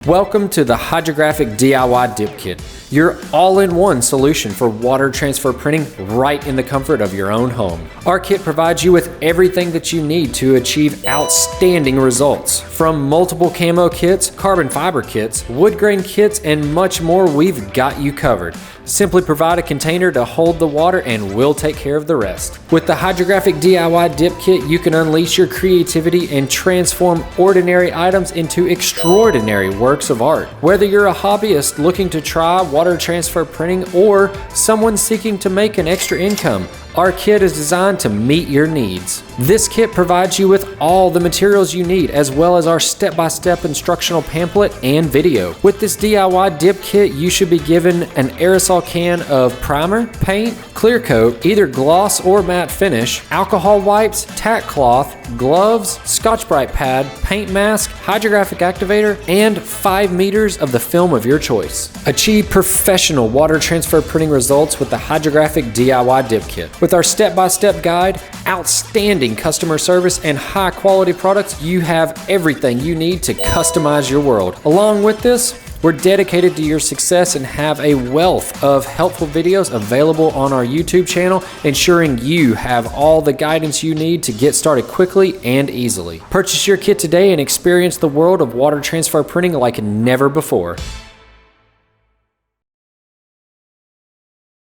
Welcome to the Hydrographic DIY DIP Kit, your all-in-one solution for water transfer printing right in the comfort of your own home. Our kit provides you with everything that you need to achieve outstanding results. From multiple camo kits, carbon fiber kits, wood grain kits, and much more, we've got you covered. Simply provide a container to hold the water and we'll take care of the rest. With the Hydrographic DIY DIP Kit, you can unleash your creativity and transform ordinary items into extraordinary works of art. Whether you're a hobbyist looking to try water transfer printing or someone seeking to make an extra income, our kit is designed to meet your needs. This kit provides you with all the materials you need, as well as our step-by-step instructional pamphlet and video. With this DIY dip kit, you should be given an aerosol can of primer, paint, clear coat, either gloss or matte finish, alcohol wipes, tack cloth, gloves, Scotch-Brite pad, paint mask, hydrographic activator, and 5 meters of the film of your choice. Achieve professional water transfer printing results with the Hydrographic DIY dip kit. With our step-by-step guide, outstanding customer service, and high-quality products, you have everything you need to customize your world. Along with this, we're dedicated to your success and have a wealth of helpful videos available on our YouTube channel, ensuring you have all the guidance you need to get started quickly and easily. Purchase your kit today and experience the world of water transfer printing like never before.